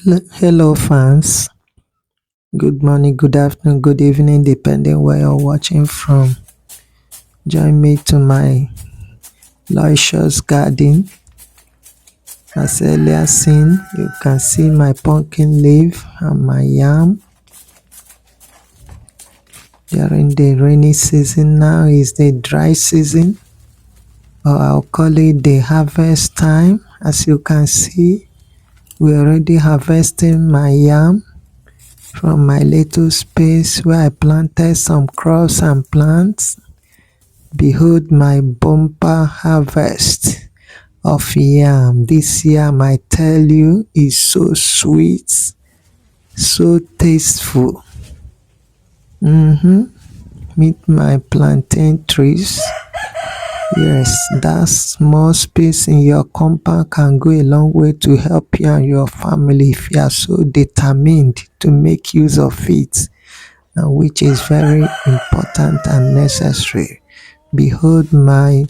Hello, fans. Good morning, good afternoon, good evening, depending where you're watching from. Join me to my luscious garden. As earlier seen, you can see my pumpkin leaf and my yam. During the rainy season, now is the dry season, or I'll call it the harvest time. As you can see, we're already harvesting my yam from my little space where I planted some crops and plants. Behold my bumper harvest of yam. This yam, I tell you, is so sweet, so tasteful. Meet my plantain trees. Yes, that small space in your compound can go a long way to help you and your family if you are so determined to make use of it, and which is very important and necessary. Behold my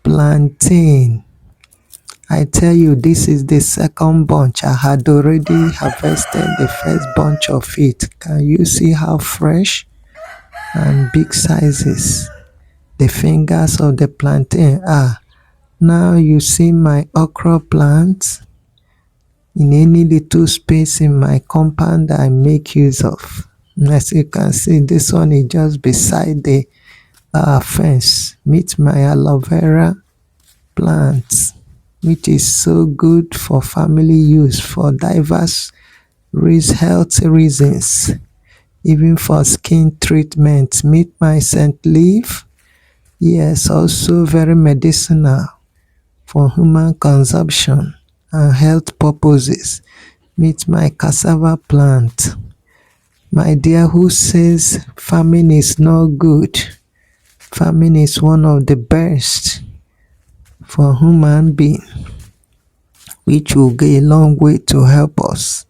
plantain. I tell you, this is the second bunch. I had already harvested the first bunch of it. Can you see how fresh and big sizes the fingers of the plantain are? Now you see my okra plant in any little space in my compound I make use of. As you can see, this one is just beside the fence. Meet my aloe vera plants, which is so good for family use for diverse health reasons, even for skin treatment. Meet my scent leaf. Yes, also very medicinal for human consumption and health purposes. Meet my cassava plant. My dear, who says farming is not good? Farming is one of the best for human being, which will go a long way to help us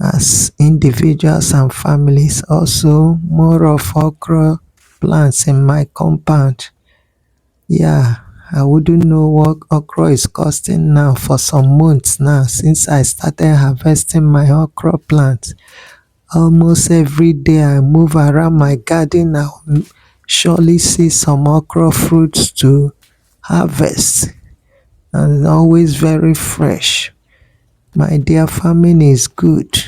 as individuals and families. Also, more of okra plants in my compound. Yeah, I wouldn't know what okra is costing now for some months now since I started harvesting my okra plants. Almost every day I move around my garden, I'll surely see some okra fruits to harvest, and always very fresh. My dear, farming is good.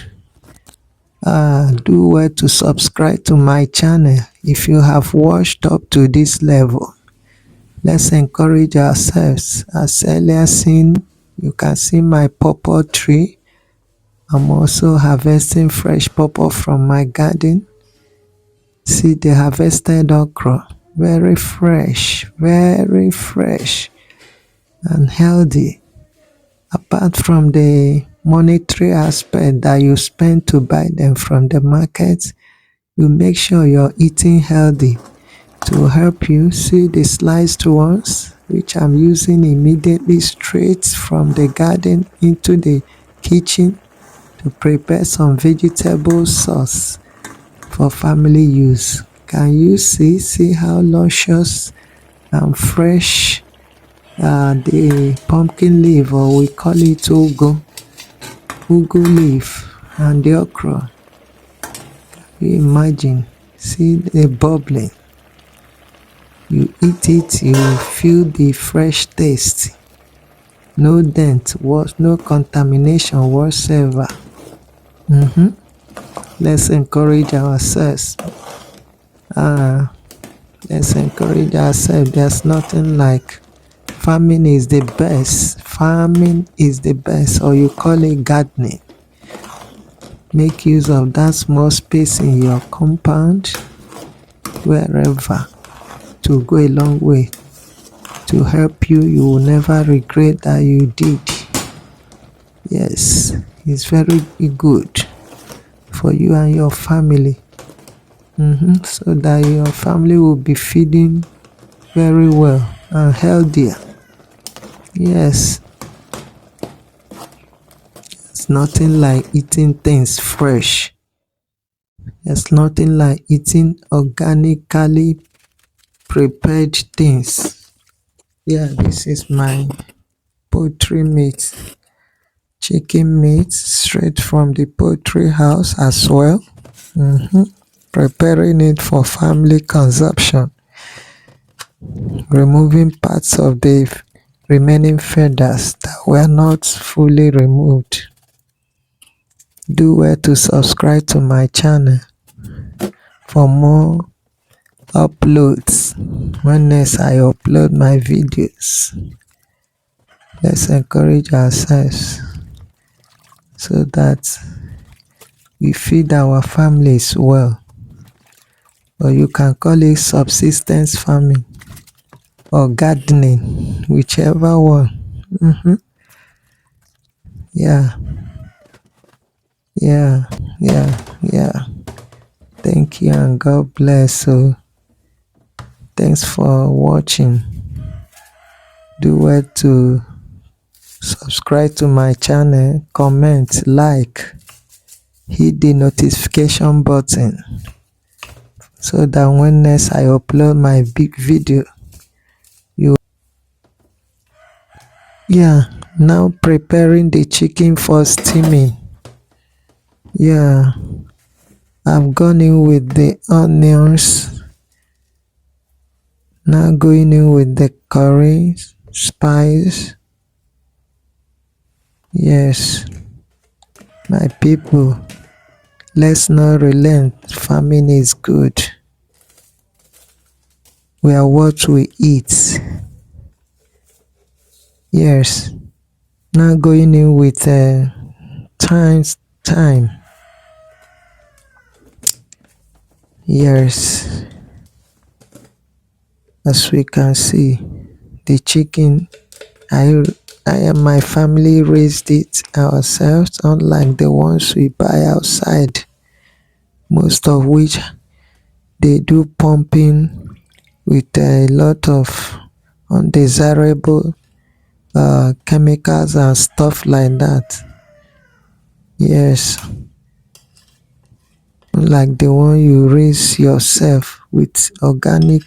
Do well to subscribe to my channel if you have watched up to this level. Let's encourage ourselves. As earlier seen, you can see my pawpaw tree. I'm also harvesting fresh pawpaw from my garden. See the harvested okra, very fresh and healthy. Apart from the monetary aspect that you spend to buy them from the market, you make sure you're eating healthy. To help you, see the sliced ones, which I'm using immediately straight from the garden into the kitchen to prepare some vegetable sauce for family use. Can you see how luscious and fresh the pumpkin leaf, or we call it ugu leaf, and the okra? You imagine, see the bubbling. You eat it, you feel the fresh taste. No dent, no contamination whatsoever. Let's encourage ourselves. Let's encourage ourselves. There's nothing like farming is the best. Farming is the best, or you call it gardening. Make use of that small space in your compound, wherever, to go a long way to help you. You will never regret that you did. Yes, it's very good for you and your family, so that your family will be feeding very well and healthier. Yes, it's nothing like eating things fresh. There's nothing like eating organically prepared things. Yeah, this is my poultry meat. chicken meat straight from the poultry house as well. Preparing it for family consumption, removing parts of the remaining feathers that were not fully removed. Do well to subscribe to my channel for more uploads. When next I upload my videos, let's encourage ourselves so that we feed our families well, or you can call it subsistence farming or gardening, whichever one. Yeah, yeah, yeah. Thank you and God bless. So thanks for watching. Do well to subscribe to my channel, comment, like, hit the notification button so that when next I upload my big video, you. Yeah, now preparing the chicken for steaming. Yeah, I've gone in with the onions. Now going in with the curry, spice. Yes, my people, let's not relent. Farming is good. We are what we eat. Yes, now going in with thyme. Yes, as we can see, the chicken, I and my family raised it ourselves, unlike the ones we buy outside, most of which they do pumping with a lot of undesirable chemicals and stuff like that. Yes, like the one you raise yourself with organic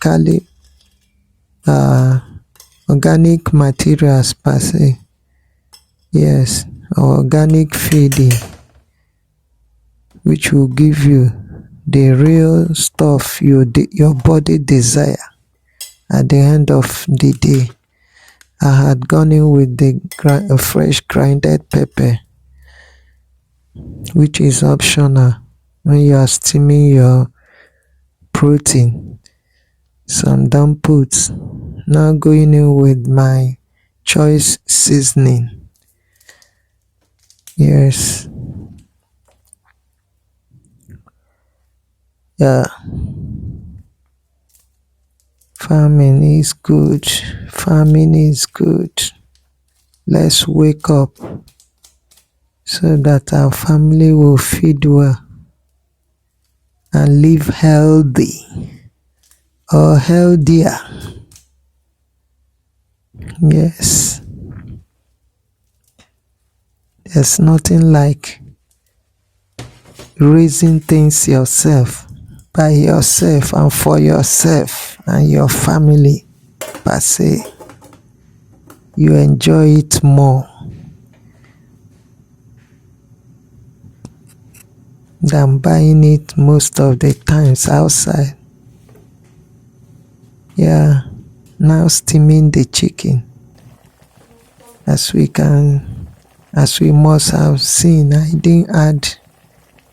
materials per se. Yes, organic feeding, which will give you the real stuff your body desire. At the end of the day, I had gone in with the fresh grinded pepper, which is optional when you are steaming your protein. Some don't put. Now going in with my choice seasoning. Yes, yeah, farming is good. Farming is good. Let's wake up so that our family will feed well and live healthy or healthier. Yes, there's nothing like raising things yourself, by yourself and for yourself and your family per se. You enjoy it more than buying it most of the times outside. Yeah, now steaming the chicken. As we must have seen, I didn't add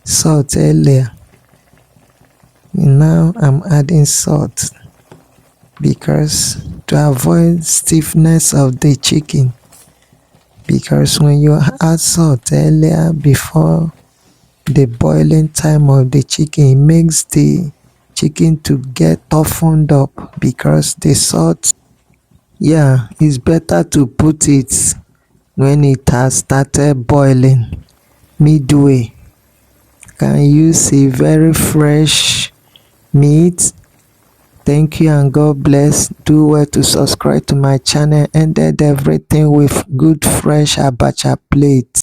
salt earlier. Now I'm adding salt because to avoid stiffness of the chicken, because when you add salt earlier before the boiling time of the chicken, it makes the chicken to get toughened up because the salt. Yeah, it's better to put it when it has started boiling midway. Can you see very fresh meat? Thank you and God bless. Do well to subscribe to my channel. Ended everything with good fresh abacha plate.